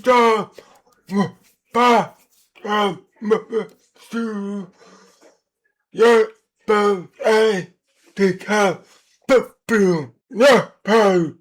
stop by to your birthday to come boom your pose.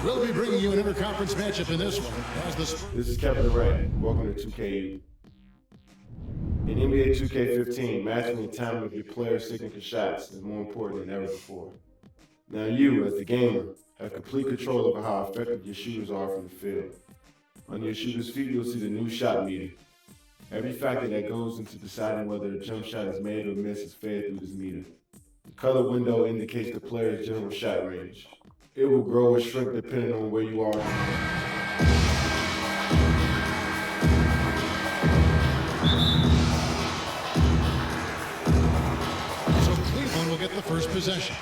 We'll be bringing you an interconference matchup in this one. This is Kevin Durant. Welcome to 2K. In NBA 2K15, matching the timing of your players' signature shots is more important than ever before. Now you, as the gamer, have complete control over how effective your shooters are from the field. On your shooter's feet, you'll see the new shot meter. Every factor that goes into deciding whether a jump shot is made or missed is fed through this meter. The color window indicates the player's general shot range. It will grow or shrink depending on where you are. So Cleveland will get the first possession.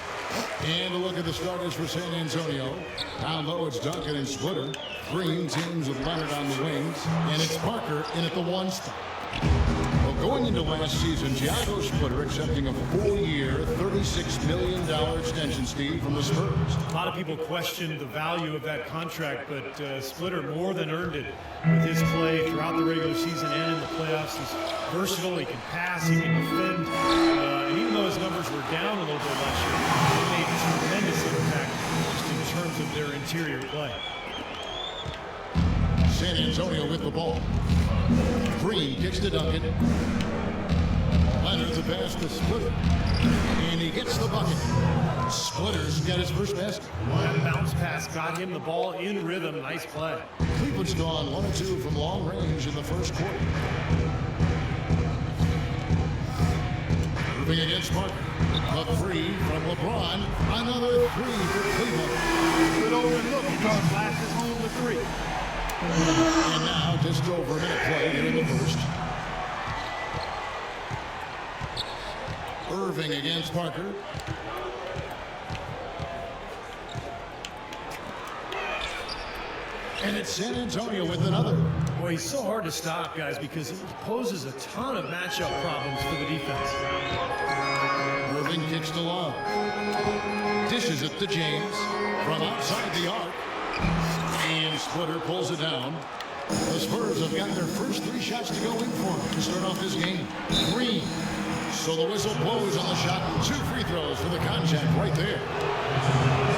And a look at the starters for San Antonio. Down low, it's Duncan and Splitter. Green teams with Leonard on the wings. And it's Parker in at the one spot. Well, going into last season, Thiago Splitter accepting a 4-year, $36 million extension, Steve, from the Spurs. A lot of people question the value of that contract, but Splitter more than earned it with his play throughout the regular season and in the playoffs. He's versatile, he can pass, he can defend, and even though his numbers were down a little bit last year, he made a tremendous impact just in terms of their interior play. San Antonio with the ball. Green kicks to Duncan. Leonard's a pass to Splitter. And he gets the bucket. Splitter's got his first basket. One bounce pass got him the ball in rhythm. Nice play. Cleveland's gone 1-2 from long range in the first quarter. Moving against Parker. A three from LeBron. Another three for Cleveland. Good open look. He brought glasses home with three. And now just over a minute play here in the first. Irving against Parker. And it's San Antonio with another. Boy, he's so hard to stop, guys, because he poses a ton of matchup problems for the defense. Irving kicks to Love. Dishes it to James from outside the arc. And Splitter pulls it down. The Spurs have got their first 3 shots to go in for them to start off this game. Green. So the whistle blows on the shot. 2 free throws for the contact right there. A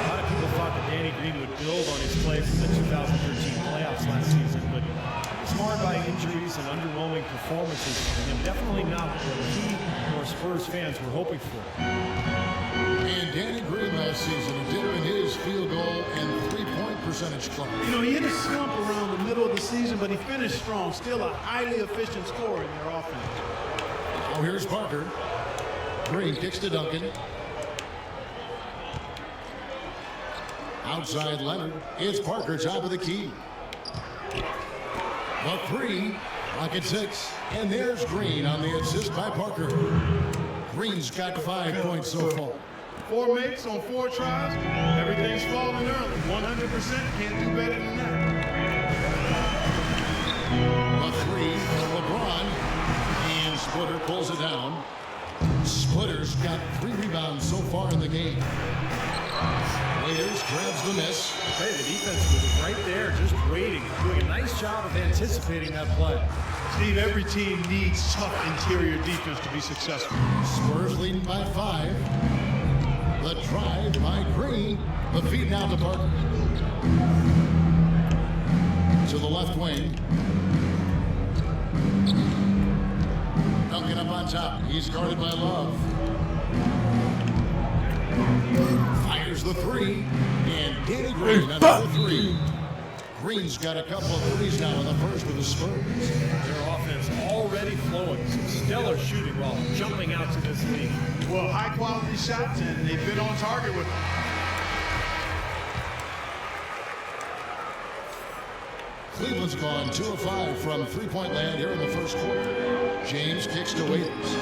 lot of people thought that Danny Green would build on his play from the 2013 playoffs last season, but it's marred by injuries and underwhelming performances, and definitely not what he or Spurs fans were hoping for. And Danny Green last season did in his field goal and 3-point percentage club. You know, he hit a slump around the middle of the season, but he finished strong. Still a highly efficient scorer in their offense. Oh, here's Parker. Green kicks to Duncan. Outside Leonard. It's Parker, top of the key. The three, Rocket 6. And there's Green on the assist by Parker. Green's got 5 points so far. 4 makes on 4 tries. Everything's falling early. 100%. Can't do better than that. A three for LeBron. And Splitter pulls it down. Splitter's got 3 rebounds so far in the game. Waiters grabs the miss. Hey, the defense was right there, just waiting, doing a nice job of anticipating that play. Steve, every team needs tough interior defense to be successful. Spurs leading by 5. The drive by Green. The feed now to Parker. To the left wing. Duncan up on top. He's guarded by Love. Fires the 3. And Danny Green another 3. Green's got a couple of threes now in the first with the Spurs. Their offense already flowing. Some stellar shooting while jumping out to this lead. Well, high-quality shots, and they've been on target with them. Cleveland's gone 2 of 5 from 3-point land here in the first quarter. James kicks to Waiters.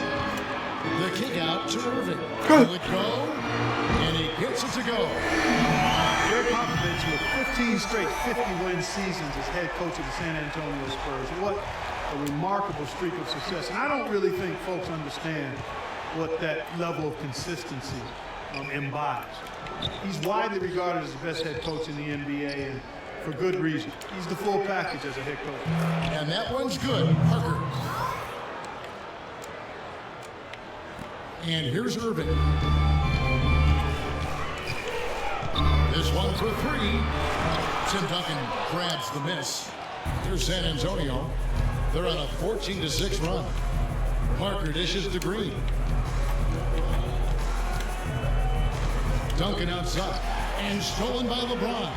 The kick out to Irving. Will it go? And he gets it to go. Popovich with 15 straight 50-win seasons as head coach of the San Antonio Spurs. What a remarkable streak of success. And I don't really think folks understand what that level of consistency embodies. He's widely regarded as the best head coach in the NBA, and for good reason. He's the full package as a head coach. And that one's good. Parker. And here's Irving. This one for three. Tim Duncan grabs the miss. Here's San Antonio. They're on a 14-6 run. Parker dishes to Green. Duncan outside. And stolen by LeBron.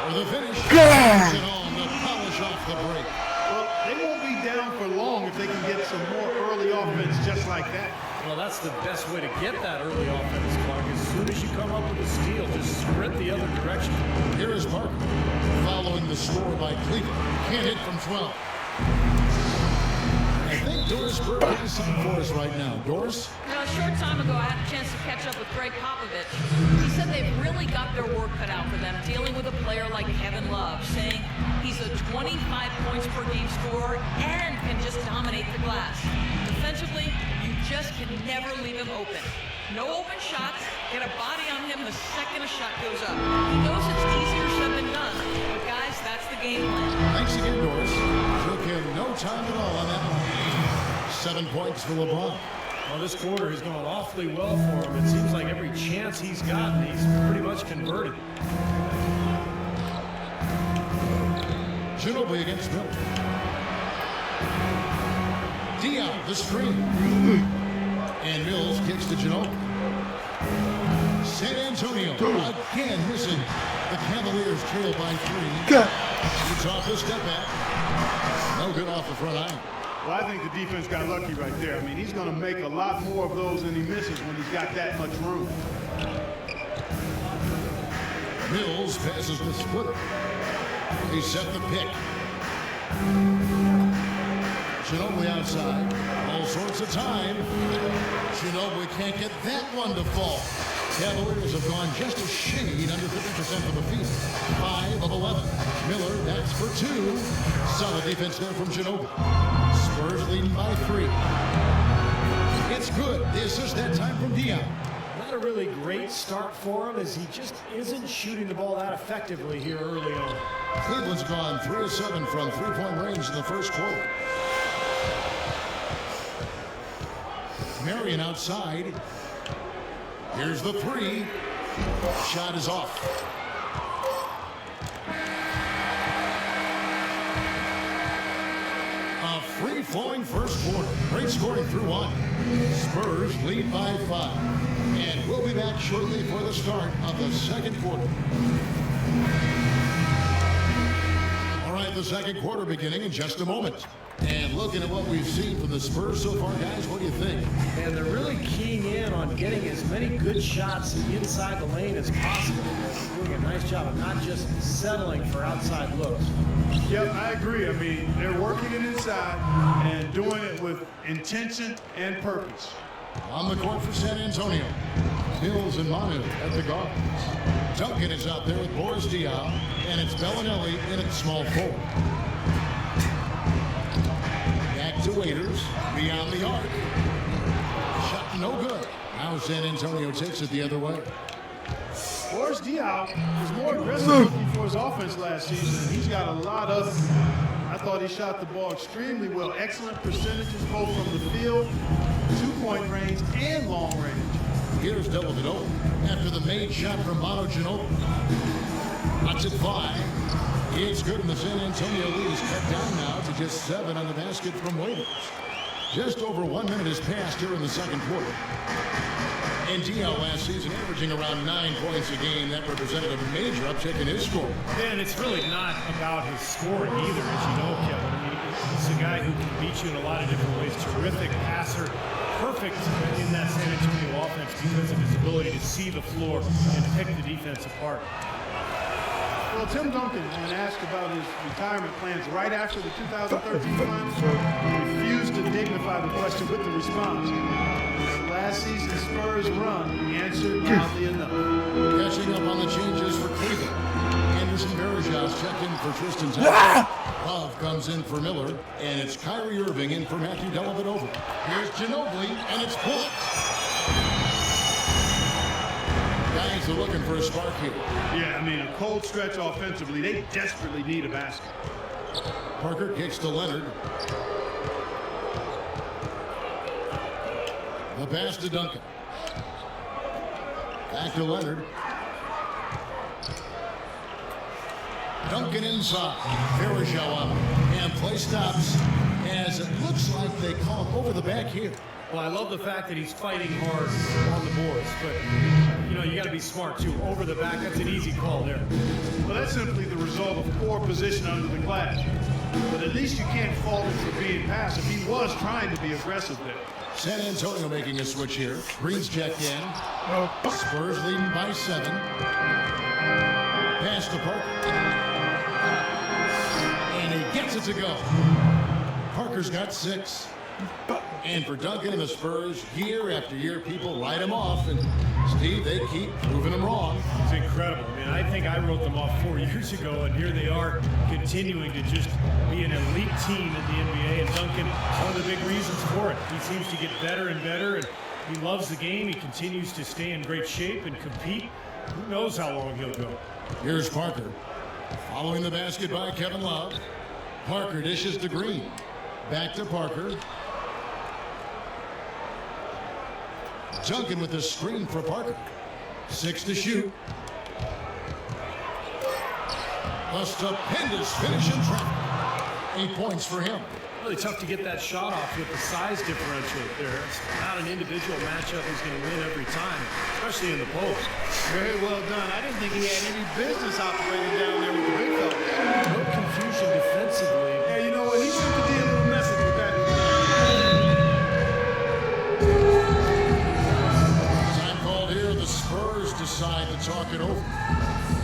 For the finish. Puts it on to polish off the break. Well, they won't be down for long if they can get some more early offense just like that. Well, that's the best way to get that early offense, Clark. As soon as you come up with a steal, just sprint the other direction. Here is Parker, following the score by Cleveland. Can't hit from 12. I think Doris Burke has something for us right now. Doris? A short time ago, I had a chance to catch up with Greg Popovich. He said they've really got their work cut out for them, dealing with a player like Kevin Love, saying he's a 25 points per game scorer and can just dominate the glass. Defensively, you just can never leave him open. No open shots, get a body on him the second a shot goes up. He knows it's easier said than done, but guys, that's the game plan. Thanks again, Doris. Took him no time at all on that one. 7 points for LeBron. Well, this quarter has gone awfully well for him. It seems like every chance he's gotten, he's pretty much converted. Ginobili against Miller. Dion, the screen. And Mills kicks to Ginobili. San Antonio again missing. The Cavaliers trail by 3. Shoots off the step back. No good off the front iron. Well, I think the defense got lucky right there. I mean, he's going to make a lot more of those than he misses when he's got that much room. Mills passes the splitter. He set the pick. Ginobili outside. All sorts of time. Ginobili can't get that one to fall. Cavaliers have gone just a shade under 50% from the field. 5 of 11. Miller, that's for 2. Solid defense there from Ginobili. Spurs leading by 3. It's good. The assist that time from Dion. Not a really great start for him, as he just isn't shooting the ball that effectively here early on. Cleveland's gone 3 of 7 from three-point range in the first quarter. Marion outside. Here's the 3. Shot is off. A free-flowing first quarter. Great scoring through 1. Spurs lead by 5. And we'll be back shortly for the start of the second quarter. All right, the second quarter beginning in just a moment. And looking at what we've seen from the Spurs so far, guys, what do you think? And they're really keying in on getting as many good shots inside the lane as possible. They're doing a nice job of not just settling for outside looks. Yep, I agree. I mean, they're working it inside and doing it with intention and purpose. On the court for San Antonio, Mills and Manu at the guards. Duncan is out there with Boris Diaw, and it's Bellinelli in at small forward. Back to Waiters, beyond the arc. Shot no good. Now San Antonio takes it the other way. Boris Diaw was more aggressive looking for his offense last season. He's got a lot of, I thought he shot the ball extremely well. Excellent percentages both from the field, 2-point range, and long range. Here's double it over after the made shot from Manu Ginobili. That's it 5. It's good, and the San Antonio lead is cut down now to just 7 on the basket from Waiters. Just over 1 minute has passed here in the second quarter. And Diaw last season averaging around 9 points a game. That represented a major uptick in his score. And it's really not about his scoring either, as you know, Kevin. I mean, he's a guy who can beat you in a lot of different ways. Terrific passer, perfect in that San Antonio offense because of his ability to see the floor and pick the defense apart. Well, Tim Duncan, when asked about his retirement plans right after the 2013 finals, refused to dignify the question with the response. Last season's Spurs run, he answered loudly enough. Catching up on the change Tristan Thompson. Love comes in for Miller, and it's Kyrie Irving in for Matthew Dellavedova. Here's Ginobili, and it's blocked. Guys are looking for a spark here. Yeah, I mean, a cold stretch offensively. They desperately need a basket. Parker kicks to Leonard. The pass to Duncan. Back to Leonard. Duncan inside. Varejao out. And play stops as it looks like they call him over the back here. Well, I love the fact that he's fighting hard on the boards, but you know, you got to be smart too. Over the back, that's an easy call there. Well, that's simply the result of poor position under the glass. But at least you can't fault him for being passive. He was trying to be aggressive there. San Antonio making a switch here. Green's checked in. Spurs leading by 7. Pass to Parker. And he gets it to go. Parker's got 6. And for Duncan and the Spurs, year after year, people write him off. And Steve, they keep proving him wrong. It's incredible. I mean, I think I wrote them off 4 years ago, and here they are continuing to just be an elite team in the NBA. And Duncan, one of the big reasons for it. He seems to get better and better, and he loves the game. He continues to stay in great shape and compete. Who knows how long he'll go. Here's Parker. Following the basket by Kevin Love. Parker dishes to Green. Back to Parker. Duncan with the screen for Parker. 6 to shoot. A stupendous finish in traffic. 8 points for him. Really tough to get that shot off with the size differential there. It's not an individual matchup he's going to win every time, especially in the post. Very well done. I didn't think he had any business operating down there with the big fella. No confusion defensively. Yeah, you know what? He seemed to be a little messy with that. Time called here. The Spurs decide to talk it over.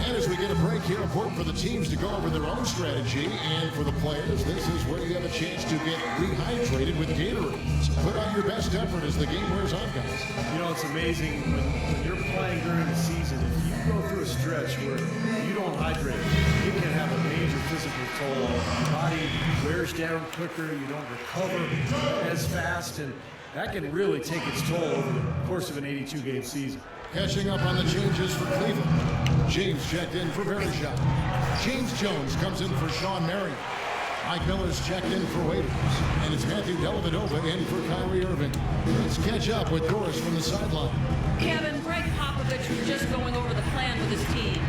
And as we get a break here, important for the teams to go over their own strategy. And for the players, this is where you have a chance to get rehydrated with Gatorade. So put on your best effort as the game wears on, guys. You know, it's amazing when you're playing during the season, if you go through a stretch where you don't hydrate, it can have a major physical toll on your body. Wears down quicker, you don't recover as fast, and that can really take its toll over the course of an 82-game season. Catching up on the changes for Cleveland. James checked in for Varejao. James Jones comes in for Sean Marion. Mike Miller's checked in for Waiters. And it's Matthew Dellavedova in for Kyrie Irving. Let's catch up with Doris from the sideline. Kevin, Greg Popovich was just going over the plan with his team.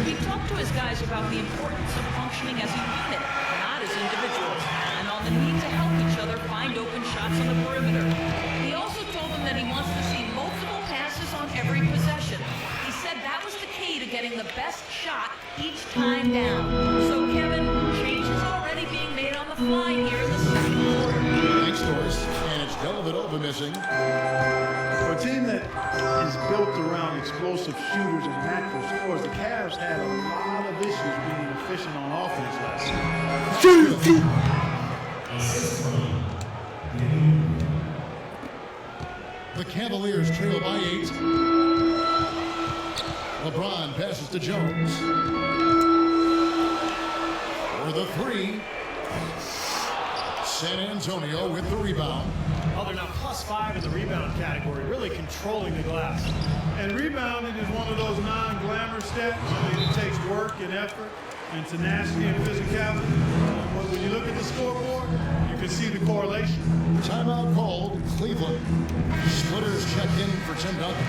He talked to his guys about the importance of functioning as a unit, not as individuals, and on the need to help each other find open shots on the perimeter. He also told them that he wants to see multiple passes on every possession. He said that was the key to getting the best shot each time down. So, Kevin, changes already being made on the fly here in the second quarter. Thanks, Doris. And it's Dellavedova missing. For a team that is built around explosive shooters and natural scores, the Cavs had a lot of issues being efficient on offense last night. The Cavaliers trail by 8. LeBron passes to Jones. For the 3. San Antonio with the rebound. Oh, they're now +5 in the rebound category, really controlling the glass. And rebounding is one of those non-glamour stats. I mean, it takes work and effort and tenacity and physicality. But when you look at the scoreboard, you can see the correlation. Timeout called. Cleveland. Splitters checked in for Tim Duncan.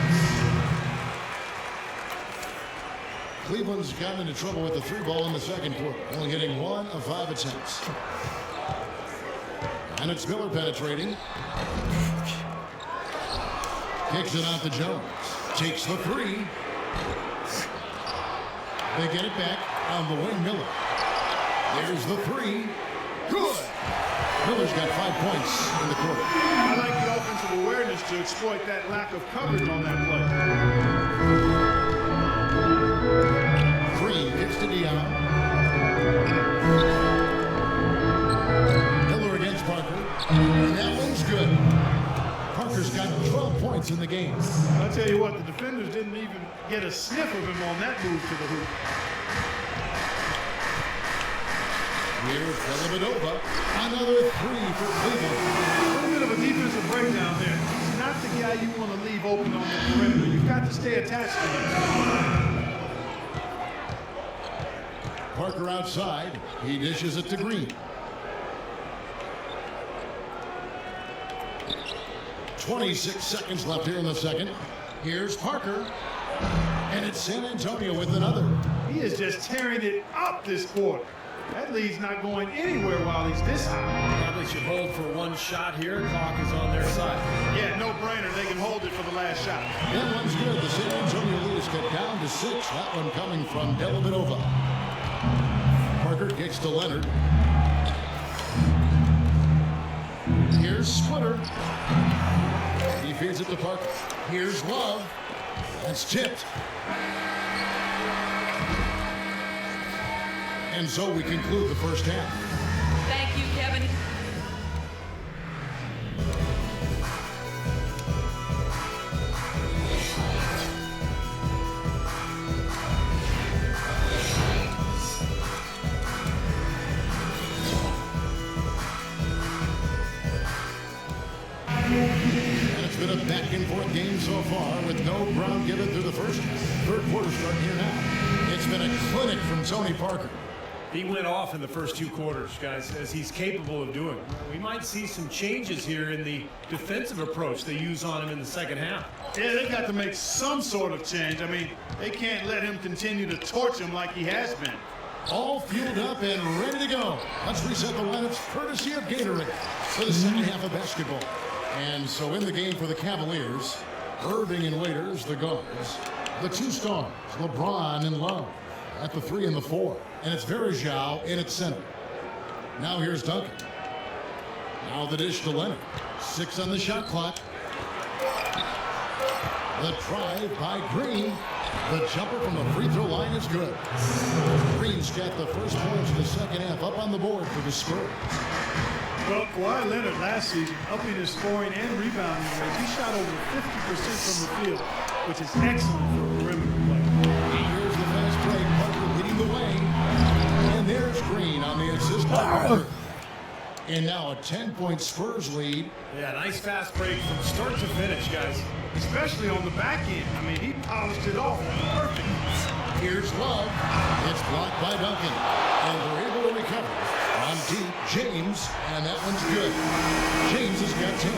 Cleveland's gotten into trouble with the 3 ball in the second quarter, only hitting 1 of 5 attempts. And it's Miller penetrating. Kicks it out to Jones. Takes the 3. They get it back on the wing, Miller. There's the 3. Good. Miller's got 5 points in the quarter. I like the offensive awareness to exploit that lack of coverage on that play. Green gets to Dion. Miller against Parker. And that one's good. Parker's got 12 points in the game. I'll tell you what, the defenders didn't even get a sniff of him on that move to the hoop. Here's Dellavedova. Another 3 for Cleveland. A little bit of a defensive breakdown there. He's not the guy you want to leave open on the perimeter. You've got to stay attached to him. Parker outside. He dishes it to Green. 26 seconds left here in the second. Here's Parker. And it's San Antonio with another. He is just tearing it up this quarter. That lead's not going anywhere while he's this high. Probably should hold for one shot here. Clock is on their side. Yeah, no brainer. They can hold it for the last shot. That one's good. The San Antonio lead is cut down to 6. That one coming from Dellavedova. Parker kicks to Leonard. Here's Splitter. He feeds it to Parker. Here's Love. That's tipped. And so we conclude the first half. Thank you, Kevin. And it's been a back-and-forth game so far with no ground given through the first half. Third quarter starting here now. It's been a clinic from Tony Parker. He went off in the first 2 quarters, guys, as he's capable of doing. We might see some changes here in the defensive approach they use on him in the second half. Yeah, they got to make some sort of change. I mean, they can't let him continue to torch him like he has been. All fueled up and ready to go. Let's reset the lineups courtesy of Gatorade for the second half of basketball. And so in the game for the Cavaliers, Irving and Waiters, the guards. The 2 stars, LeBron and Love at the 3 and the 4. And it's Verjao in its center. Now here's Duncan. Now the dish to Leonard. 6 on the shot clock. The drive by Green. The jumper from the free throw line is good. Green's got the first points of the second half up on the board for the Spurs. Well, Kawhi Leonard last season, up in his scoring and rebounding rates, he shot over 50% from the field, which is excellent for a perimeter player. Here's the fast break. Parker leading the way. And there's Green on the assist by Parker. And now a 10-point Spurs lead. Yeah, nice fast break from start to finish, guys. Especially on the back end. I mean, he polished it off perfect. Here's Love. It's blocked by Duncan. And they're able to recover. On deep, James. And that one's good. James has got 10.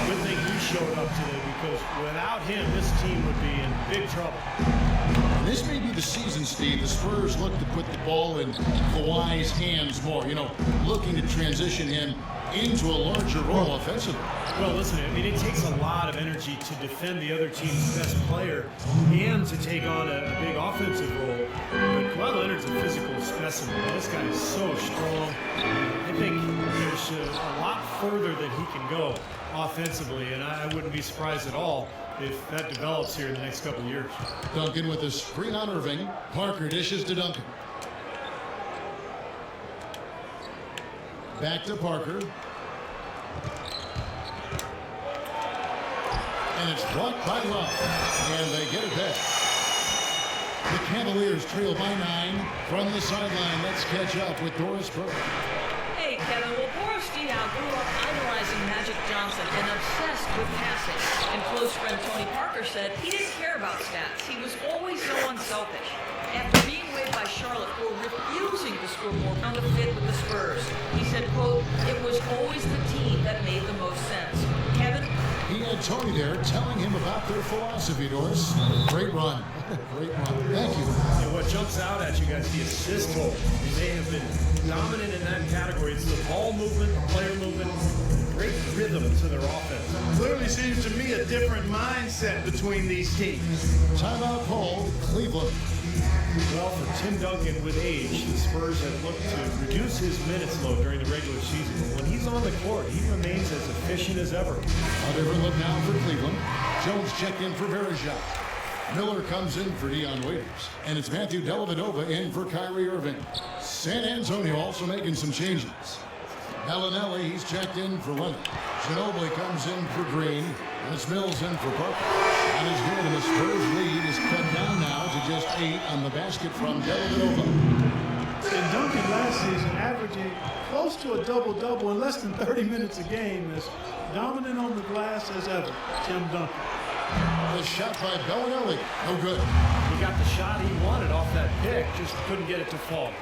Good thing he showed up today, because without him, this team would be in big trouble. And this may be the season, Steve. The Spurs look to put the ball in Kawhi's hands more. You know, looking to transition him into a larger role offensively. Well, listen, I mean, it takes a lot of energy to defend the other team's best player and to take on a big offensive role. But Kawhi Leonard's a physical specimen. This guy is so strong. I think there's a lot further that he can go offensively, and I wouldn't be surprised at all if that develops here in the next couple of years. Duncan with a screen on Irving. Parker dishes to Duncan. Back to Parker. And it's blocked by Love. And they get it back. The Cavaliers trail by 9 from the sideline. Let's catch up with Doris Burke. Hey, Kevin. Well, Boris Diaw grew up idolizing Magic Johnson and obsessed with passing. And close friend Tony Parker said he didn't care about stats. He was always so unselfish. After being waived by Charlotte for refusing to score more on the fit with the Spurs, he said, quote, "It was always the team that made the most sense." Kevin? He had Tony there telling him about their philosophy, Doris. Great run. Great run. Thank you. And what jumps out at you guys, the assist hole. They have been dominant in that category. It's the ball movement, the player movement, great rhythm to their offense. Clearly seems to me a different mindset between these teams. Timeout call, Cleveland. Well, for Tim Duncan with age, the Spurs have looked to reduce his minutes load during the regular season. But when he's on the court, he remains as efficient as ever. A different look now for Cleveland. Jones checked in for Verjao. Miller comes in for Dion Waiters. And it's Matthew Dellavedova in for Kyrie Irving. San Antonio also making some changes. Bellinelli, he's checked in for Leonard. Ginobili comes in for Green. And it's Mills in for Parker. That is good, and the Spurs lead is cut down now to just 8 on the basket from Dellavedova. And Duncan last season averaging close to a double-double in less than 30 minutes a game, as dominant on the glass as ever. Tim Duncan. The shot by Bellinelli. No good. He got the shot he wanted off that pick, just couldn't get it to fall.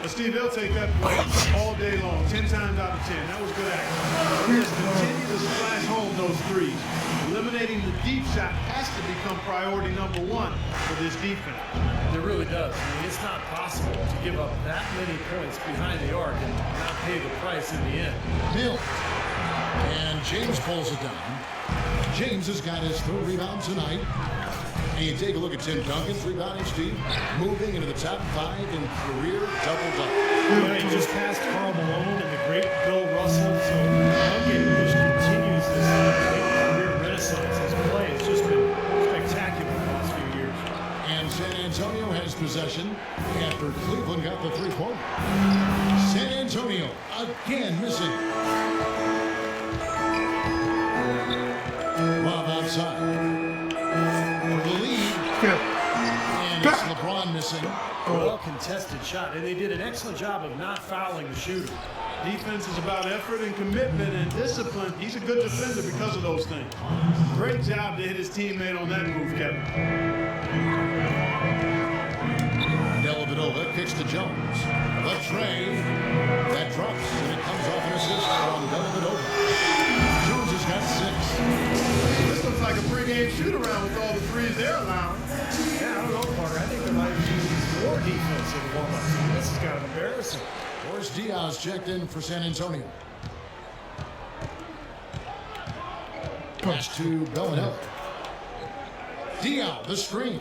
But Steve, they'll take that play all day long, 10 times out of 10. That was good action. Just continue to splash home those threes. Eliminating the deep shot has to become priority number one for this defense. It really does. I mean, it's not possible to give up that many points behind the arc and not pay the price in the end. Hill. And James pulls it down. James has got his third rebound tonight. And you take a look at Tim Duncan's rebounding, Steve, moving into the top 5 in career double-double. Yeah, he just passed Karl Malone and the great Bill Russell. So Duncan just continues this career renaissance. His play has just been spectacular the last few years. And San Antonio has possession after Cleveland got the three-pointer. San Antonio again missing. Rob outside. For the lead. And it's LeBron missing. Well contested shot, and they did an excellent job of not fouling the shooter. Defense is about effort and commitment and discipline. He's a good defender because of those things. Great job to hit his teammate on that move, Kevin. Dellavedova kicks to Jones. The tray. That drops, and it comes off an assist from Dellavedova. Jones has got 6. This looks like a pregame shoot-around with all the threes they're allowing. Yeah, I don't know, Parker. I think they might have used more defense in the warm-up. This is kind of embarrassing. Boris Diaz checked in for San Antonio. Pass to Bellinelli. Diaz, the screen.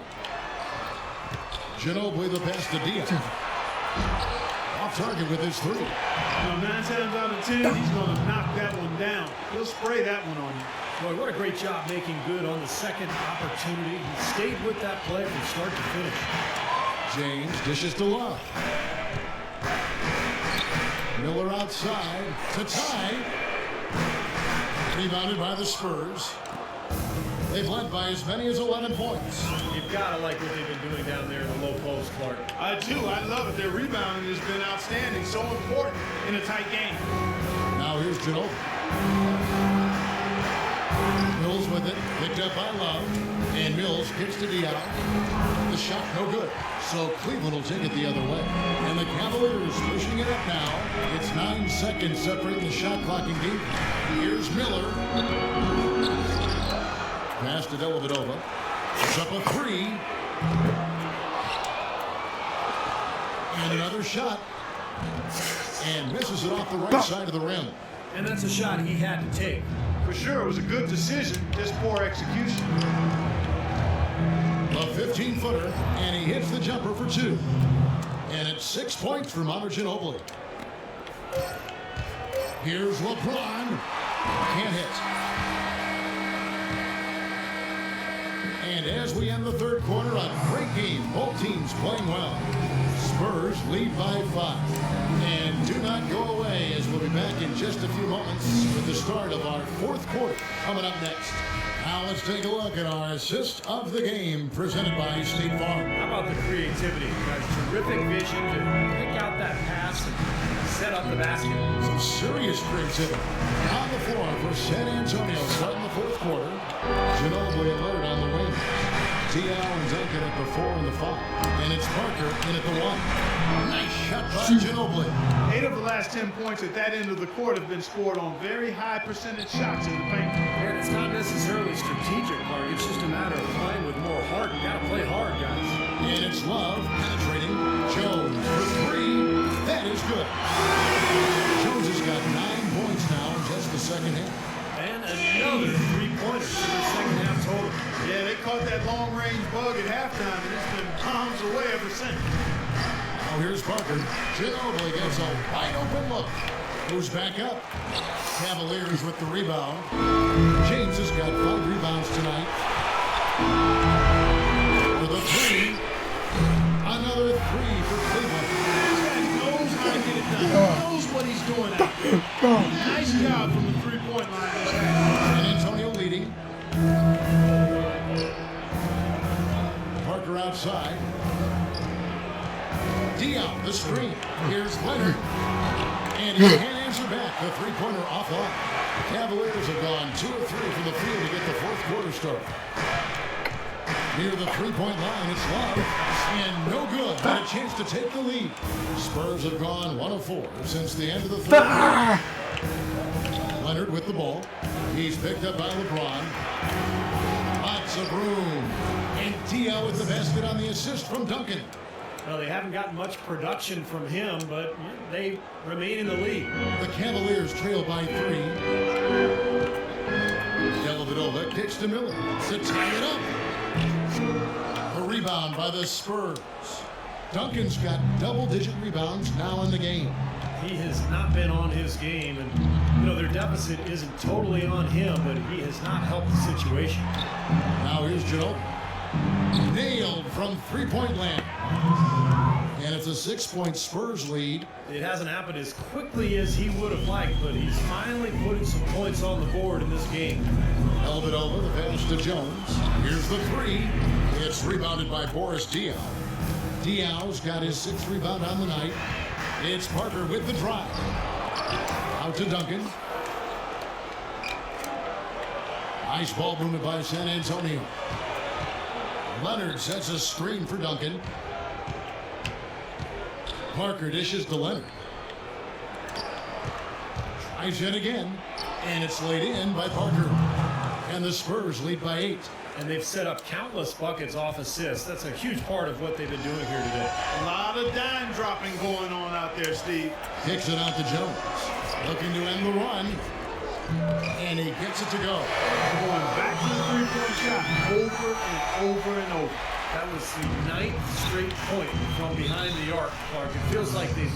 Ginobili the pass to Diaz. Off target with his 3. Now, 9 times out of 10, he's going to knock that one down. He'll spray that one on you. Boy, what a great job making good on the second opportunity. He stayed with that play from start to finish. James dishes to Love. Miller outside to tie. Rebounded by the Spurs. They've led by as many as 11 points. You've got to like what they've been doing down there in the low post, Clark. I do. I love it. Their rebounding has been outstanding. So important in a tight game. Now here's Ginobili. Mills with it. Picked up by Love. And Mills kicks to Diaz. The shot no good. So Cleveland will take it the other way. And the Cavaliers pushing it up now. It's 9 seconds separating the shot clocking deep. Here's Miller. Pass to Dellavedova. It's up a 3. And another shot. And misses it off the right side of the rim. And that's a shot he had to take. For sure, it was a good decision. Just poor execution. A 15-footer, and he hits the jumper for 2. And it's 6 points for Manu Ginobili. Here's LeBron. Can't hit. And as we end the third quarter, a great game. Both teams playing well. Spurs lead by 5. And do not go away, as we'll be back in just a few moments with the start of our fourth quarter coming up next. Now let's take a look at our assist of the game presented by State Farm. How about the creativity? Guys, terrific vision to pick out that pass and set up the basket. Some serious creativity on the floor for San Antonio starting the fourth quarter. Ginobili and Leonard on the wing. Diaz and Duncan at the 4 and the 5. And it's Parker in at the 1. Nice shot by Ginobili. 8 of the last 10 points at that end of the court have been scored on very high percentage shots in the paint. And it's not necessarily strategic, Clark. It's just a matter of playing with more heart. You got to play hard, guys. And it's Love penetrating. Jones for 3. That is good. Jones has got 9 points now in just the second half. And another 3-pointer for the second half total. Yeah, they caught that long-range bug at halftime, and it's been bombs away ever since. Now here's Parker. Ginobili gets a wide-open look. Moves back up. Cavaliers with the rebound. James has got 5 rebounds tonight. For the 3. Another 3 for Cleveland. This guy knows how to get it done. He knows what he's doing out there. Nice job from the three-point line this half. San Antonio leading. Parker outside. Dion, the screen. Here's Leonard. And he can't answer back. The three-pointer offline. The Cavaliers have gone 2 of 3 from the field to get the fourth quarter started. Near the three-point line, it's Love. And no good. Had a chance to take the lead. Spurs have gone 1 of 4 since the end of the third quarter. Leonard with the ball. He's picked up by LeBron. Lots of room. And T.O. with the basket on the assist from Duncan. Well, they haven't gotten much production from him, but they remain in the lead. The Cavaliers trail by 3. Dellavedova kicks to Miller to tie it up. A rebound by the Spurs. Duncan's got double-digit rebounds now in the game. He has not been on his game, and their deficit isn't totally on him, but he has not helped the situation. Now here's Ginobili. Nailed from three-point land. And it's a 6-point Spurs lead. It hasn't happened as quickly as he would have liked, but he's finally putting some points on the board in this game. Dellavedova, the pass to Jones. Here's the 3. It's rebounded by Boris Diaw. Diaw's got his 6th rebound on the night. It's Parker with the drive. Out to Duncan. Nice ball movement by San Antonio. Leonard sets a screen for Duncan. Parker dishes to Leonard. Tries it again. And it's laid in by Parker. And the Spurs lead by 8. And they've set up countless buckets off assists. That's a huge part of what they've been doing here today. A lot of dime dropping going on out there, Steve. Kicks it out to Jones. Looking to end the run. And he gets it to go. Going back to the three-point shot over and over and over. That was the 9th straight point from behind the arc, Clark. It feels like they're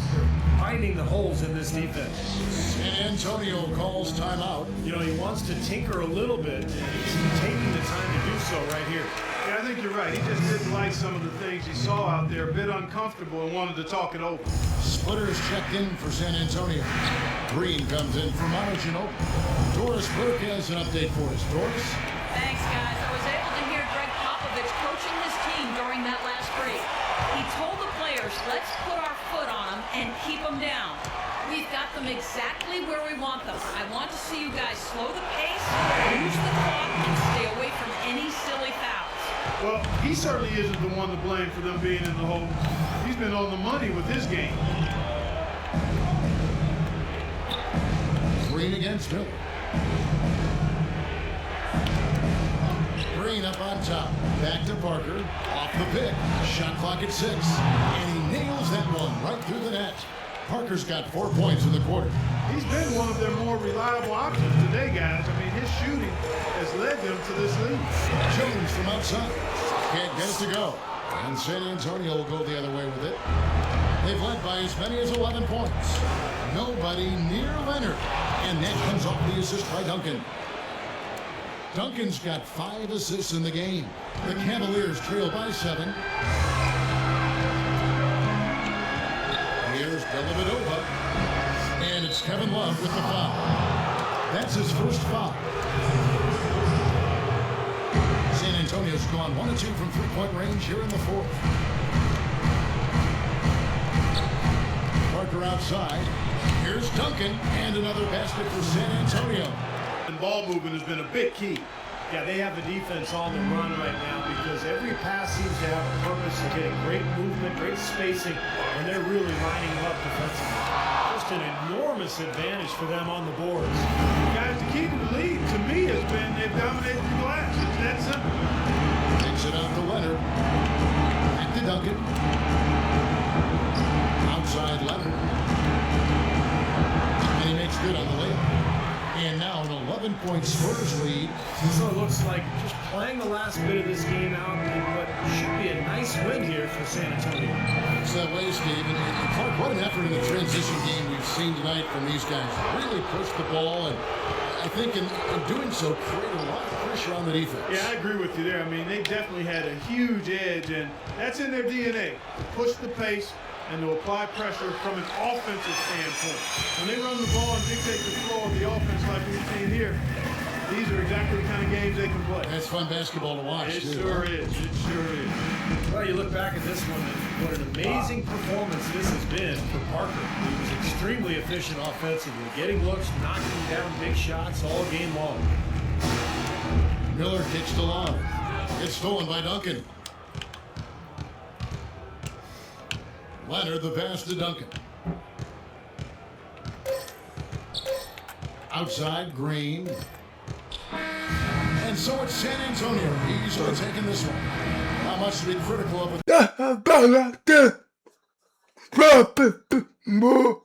finding the holes in this defense. San Antonio calls timeout. He wants to tinker a little bit, and he's taking the time to do so right here. Yeah, I think you're right. He just didn't like some of the things he saw out there, a bit uncomfortable, and wanted to talk it over. Splitters checked in for San Antonio. Green comes in for Manu Ginobili. Doris Burke has an update for us. Doris? Thanks, guys. I was able to hear Greg Popovich coaching his team during that last break. He told the players, let's put our foot on them and keep them down. We've got them exactly where we want them. I want to see you guys slow the pace, use the clock, and stay away from any silly fouls. Well, he certainly isn't the one to blame for them being in the hole. He's been on the money with his game. Green against Miller. Green up on top. Back to Parker. Off the pick. Shot clock at 6. And he nails that one right through the net. Parker's got 4 points in the quarter. He's been one of their more reliable options today, guys. I mean, his shooting has led them to this lead. Jones from outside. Can't get it to go. And San Antonio will go the other way with it. They've led by as many as 11 points. Nobody near Leonard. And that comes off the assist by Duncan. Duncan's got 5 assists in the game. The Cavaliers trail by 7. Here's Dellavedova. And it's Kevin Love with the foul. That's his first foul. San Antonio's gone 1 of 2 from three-point range here in the 4th. Parker outside. Here's Duncan. And another basket for San Antonio. And ball movement has been a big key. Yeah, they have the defense on the run right now because every pass seems to have a purpose of getting great movement, great spacing, and they're really lining up defensively. Just an enormous advantage for them on the boards. Guys, the key to the lead, to me, has been they've dominated the glass. It's that simple. Takes it out to Leonard. Back to Duncan. Outside Leonard. And he makes good on the layup. And now an 11-point Spurs lead. So it looks like just playing the last bit of this game out in what should be a nice win here for San Antonio. It's that way, Steve. And Clark, what an effort in the transition game we've seen tonight from these guys. Really pushed the ball, and I think in doing so, created a lot of pressure on the defense. Yeah, I agree with you there. I mean, they definitely had a huge edge, and that's in their DNA. To push the pace and to apply pressure from an offensive standpoint. When they run the ball and dictate the flow of the offense like we've seen here, these are exactly the kind of games they can play. That's fun basketball to watch. It too. sure is. It sure is. Well, you look back at this one, what an amazing performance this has been for Parker. He was extremely efficient offensively, getting looks, knocking down big shots all game long. Miller kicks to Love. It's stolen by Duncan. Leonard the pass to Duncan. Outside, Green. And so it's San Antonio. He's taking this one. Not much to be critical of. More